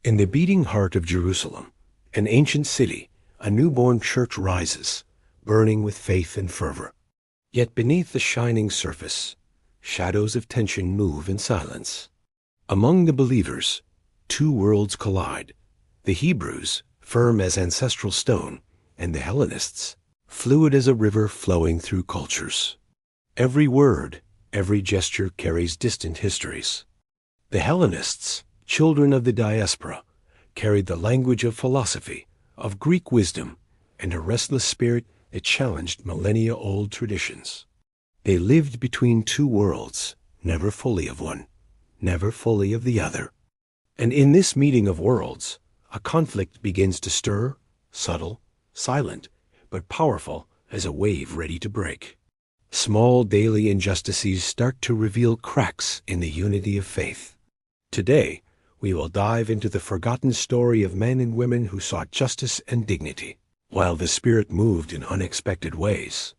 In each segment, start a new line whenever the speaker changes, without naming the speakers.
In the beating heart of Jerusalem, an ancient city, a newborn church rises, burning with faith and fervor. Yet beneath the shining surface, shadows of tension move in silence. Among the believers, two worlds collide. The Hebrews, firm as ancestral stone, and the Hellenists, fluid as a river flowing through cultures. Every word, every gesture carries distant histories. The Hellenists, children of the diaspora, carried the language of philosophy, of Greek wisdom, and a restless spirit that challenged millennia-old traditions. They lived between two worlds, never fully of one, never fully of the other. And in this meeting of worlds, a conflict begins to stir, subtle, silent, but powerful as a wave ready to break. Small daily injustices start to reveal cracks in the unity of faith. Today, we will dive into the forgotten story of men and women who sought justice and dignity, while the Spirit moved in unexpected ways.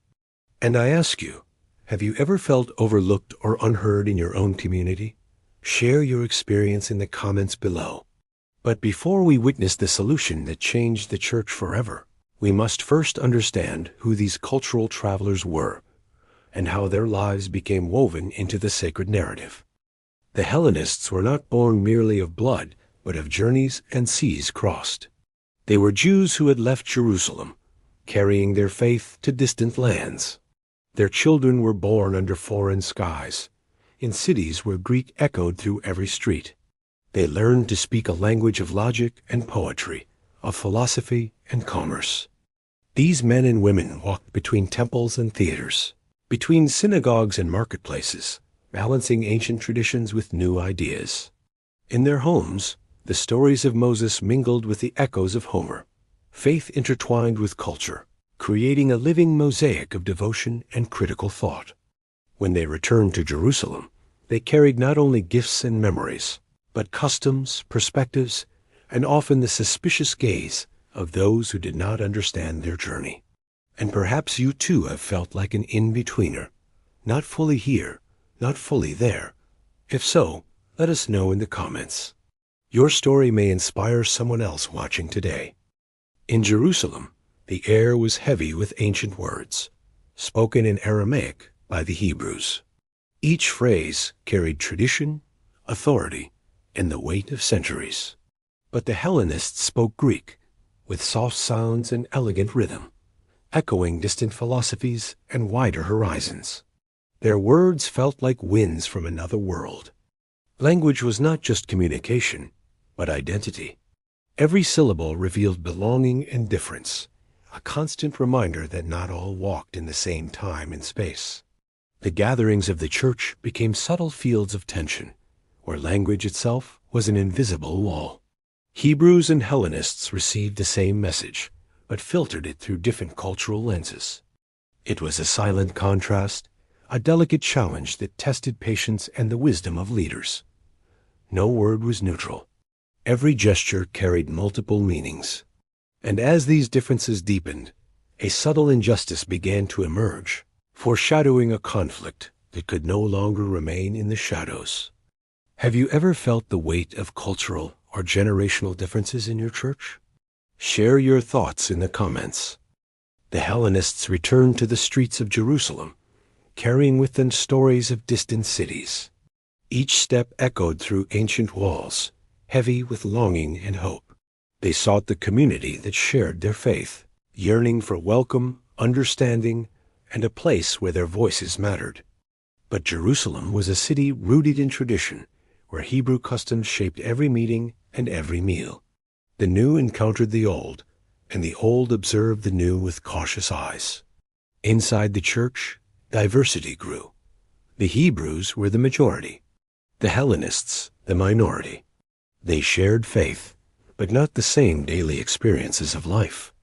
And I ask you, have you ever felt overlooked or unheard in your own community? Share your experience in the comments below. But before we witness the solution that changed the church forever, we must first understand who these cultural travelers were and how their lives became woven into the sacred narrative. The Hellenists were not born merely of blood, but of journeys and seas crossed. They were Jews who had left Jerusalem, carrying their faith to distant lands. Their children were born under foreign skies, in cities where Greek echoed through every street. They learned to speak a language of logic and poetry, of philosophy and commerce. These men and women walked between temples and theaters, between synagogues and marketplaces, balancing ancient traditions with new ideas. In their homes, the stories of Moses mingled with the echoes of Homer, faith intertwined with culture, creating a living mosaic of devotion and critical thought. When they returned to Jerusalem, they carried not only gifts and memories, but customs, perspectives, and often the suspicious gaze of those who did not understand their journey. And perhaps you too have felt like an in-betweener, not fully here, not fully there. If so, let us know in the comments. Your story may inspire someone else watching today. In Jerusalem, the air was heavy with ancient words, spoken in Aramaic by the Hebrews. Each phrase carried tradition, authority, and the weight of centuries. But the Hellenists spoke Greek, with soft sounds and elegant rhythm, echoing distant philosophies and wider horizons. Their words felt like winds from another world. Language was not just communication, but identity. Every syllable revealed belonging and difference, a constant reminder that not all walked in the same time and space. The gatherings of the church became subtle fields of tension, where language itself was an invisible wall. Hebrews and Hellenists received the same message, but filtered it through different cultural lenses. It was a silent contrast, a delicate challenge that tested patience and the wisdom of leaders. No word was neutral. Every gesture carried multiple meanings. And as these differences deepened, a subtle injustice began to emerge, foreshadowing a conflict that could no longer remain in the shadows. Have you ever felt the weight of cultural or generational differences in your church? Share your thoughts in the comments. The Hellenists returned to the streets of Jerusalem, carrying with them stories of distant cities. Each step echoed through ancient walls, heavy with longing and hope. They sought the community that shared their faith, yearning for welcome, understanding, and a place where their voices mattered. But Jerusalem was a city rooted in tradition, where Hebrew customs shaped every meeting and every meal. The new encountered the old, and the old observed the new with cautious eyes. Inside the church, diversity grew. The Hebrews were the majority, the Hellenists the minority. They shared faith, but not the same daily experiences of life.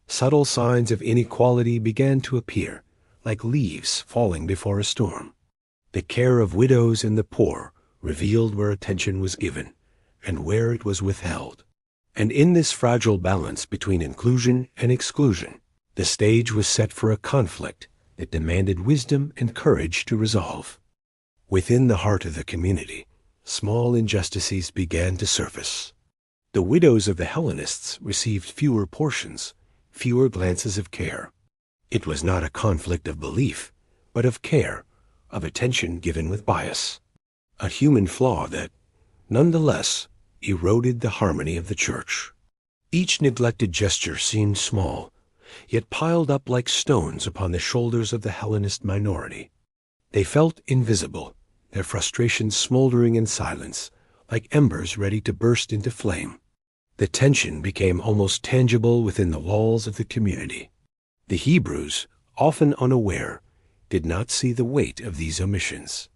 Subtle signs of inequality began to appear, like leaves falling before a storm. The care of widows and the poor revealed where attention was given and where it was withheld. And in this fragile balance between inclusion and exclusion, the stage was set for a conflict that demanded wisdom and courage to resolve. Within the heart of the community, small injustices began to surface. The widows of the Hellenists received fewer portions, fewer glances of care. It was not a conflict of belief, but of care, of attention given with bias. A human flaw that, nonetheless, eroded the harmony of the church. Each neglected gesture seemed small, yet piled up like stones upon the shoulders of the Hellenist minority. They felt invisible, their frustrations smoldering in silence, like embers ready to burst into flame. The tension became almost tangible within the walls of the community. The Hebrews, often unaware, did not see the weight of these omissions.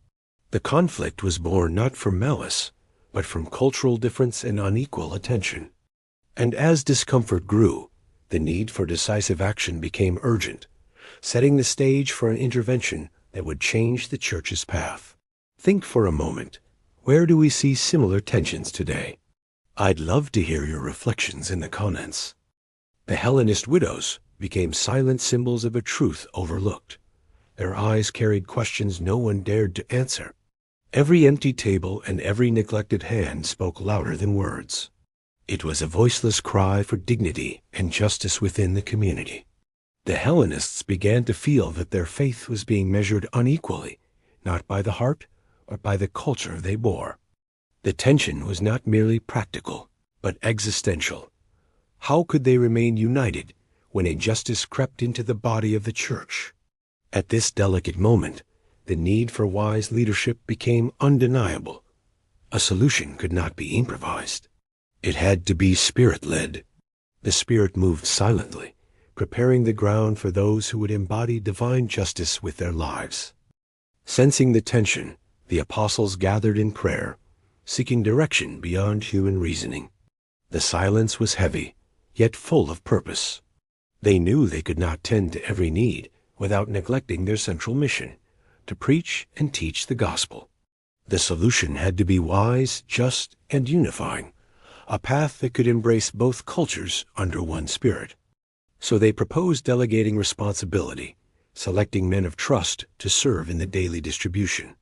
The conflict was born not from malice, but from cultural difference and unequal attention. And as discomfort grew, the need for decisive action became urgent, setting the stage for an intervention that would change the church's path. Think for a moment, where do we see similar tensions today? I'd love to hear your reflections in the comments. The Hellenist widows became silent symbols of a truth overlooked. Their eyes carried questions no one dared to answer. Every empty table and every neglected hand spoke louder than words. It was a voiceless cry for dignity and justice within the community. The Hellenists began to feel that their faith was being measured unequally, not by the heart, but by the culture they bore. The tension was not merely practical, but existential. How could they remain united when injustice crept into the body of the church? At this delicate moment, the need for wise leadership became undeniable. A solution could not be improvised. It had to be Spirit-led. The Spirit moved silently, preparing the ground for those who would embody divine justice with their lives. Sensing the tension, the apostles gathered in prayer, seeking direction beyond human reasoning. The silence was heavy, yet full of purpose. They knew they could not tend to every need without neglecting their central mission, to preach and teach the gospel. The solution had to be wise, just, and unifying, a path that could embrace both cultures under one spirit. So they proposed delegating responsibility, selecting men of trust to serve in the daily distribution.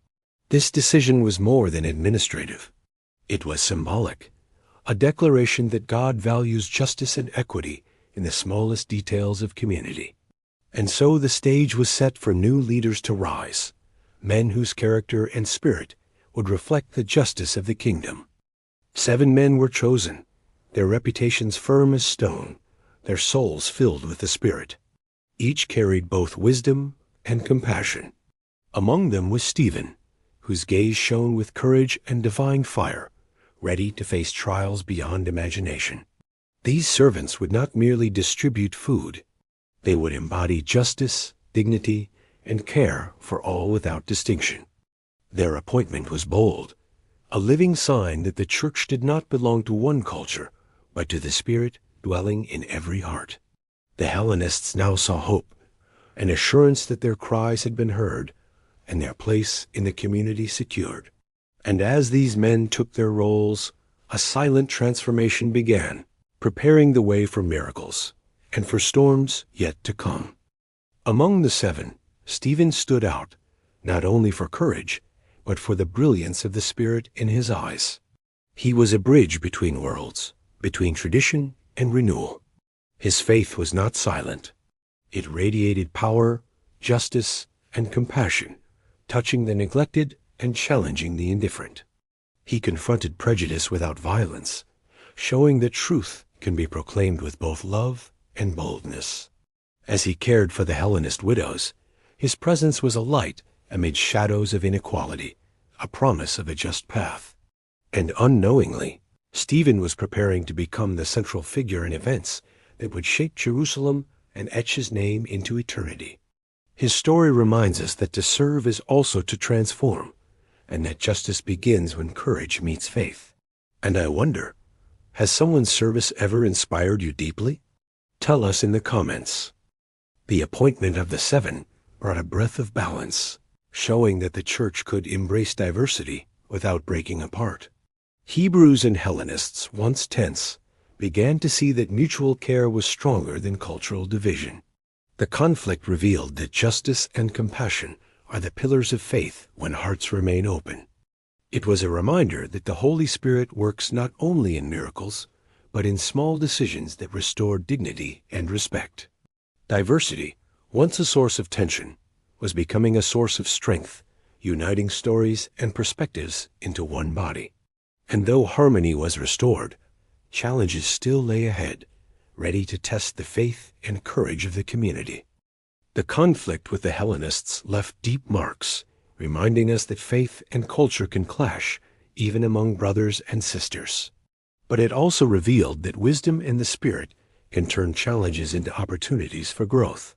This decision was more than administrative. It was symbolic, a declaration that God values justice and equity in the smallest details of community. And so the stage was set for new leaders to rise, men whose character and spirit would reflect the justice of the kingdom. 7 men were chosen, their reputations firm as stone, their souls filled with the Spirit. Each carried both wisdom and compassion. Among them was Stephen, whose gaze shone with courage and divine fire, ready to face trials beyond imagination. These servants would not merely distribute food. They would embody justice, dignity, and care for all without distinction. Their appointment was bold, a living sign that the church did not belong to one culture, but to the Spirit dwelling in every heart. The Hellenists now saw hope, an assurance that their cries had been heard, and their place in the community secured. And as these men took their roles, a silent transformation began, preparing the way for miracles, and for storms yet to come. Among the 7, Stephen stood out, not only for courage, but for the brilliance of the Spirit in his eyes. He was a bridge between worlds, between tradition and renewal. His faith was not silent. It radiated power, justice, and compassion, touching the neglected and challenging the indifferent. He confronted prejudice without violence, showing that truth can be proclaimed with both love and boldness. As he cared for the Hellenist widows, his presence was a light amid shadows of inequality, a promise of a just path. And unknowingly, Stephen was preparing to become the central figure in events that would shape Jerusalem and etch his name into eternity. His story reminds us that to serve is also to transform, and that justice begins when courage meets faith. And I wonder, has someone's service ever inspired you deeply? Tell us in the comments. The appointment of the 7 brought a breath of balance, showing that the church could embrace diversity without breaking apart. Hebrews and Hellenists, once tense, began to see that mutual care was stronger than cultural division. The conflict revealed that justice and compassion are the pillars of faith when hearts remain open. It was a reminder that the Holy Spirit works not only in miracles, but in small decisions that restore dignity and respect. Diversity, once a source of tension, was becoming a source of strength, uniting stories and perspectives into one body. And though harmony was restored, challenges still lay ahead, ready to test the faith and courage of the community. The conflict with the Hellenists left deep marks, reminding us that faith and culture can clash, even among brothers and sisters. But it also revealed that wisdom and the Spirit can turn challenges into opportunities for growth.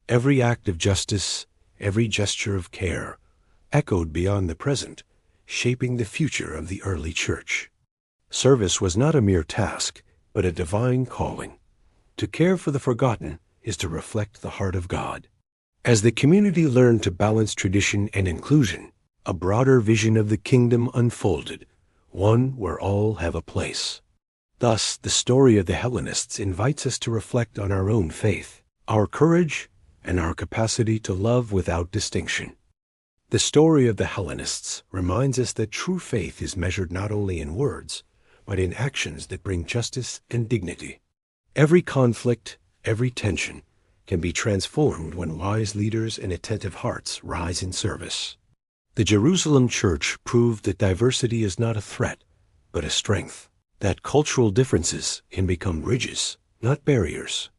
Every act of justice, every gesture of care, echoed beyond the present, shaping the future of the early church. Service was not a mere task, but a divine calling. To care for the forgotten is to reflect the heart of God. As the community learned to balance tradition and inclusion, a broader vision of the kingdom unfolded, one where all have a place. Thus, the story of the Hellenists invites us to reflect on our own faith, our courage, and our capacity to love without distinction. The story of the Hellenists reminds us that true faith is measured not only in words, but in actions that bring justice and dignity. Every conflict, every tension, can be transformed when wise leaders and attentive hearts rise in service. The Jerusalem church proved that diversity is not a threat, but a strength, that cultural differences can become bridges, not barriers.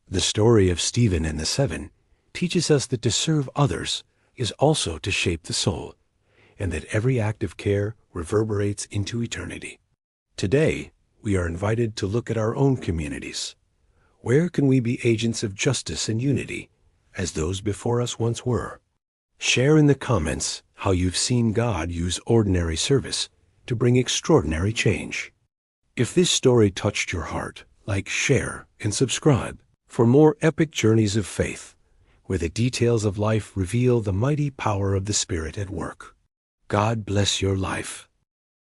The story of Stephen and the Seven teaches us that to serve others is also to shape the soul, and that every act of care reverberates into eternity. Today, we are invited to look at our own communities. Where can we be agents of justice and unity, as those before us once were? Share in the comments how you've seen God use ordinary service to bring extraordinary change. If this story touched your heart, like, share, and subscribe for more epic journeys of faith, where the details of life reveal the mighty power of the Spirit at work. God bless your life.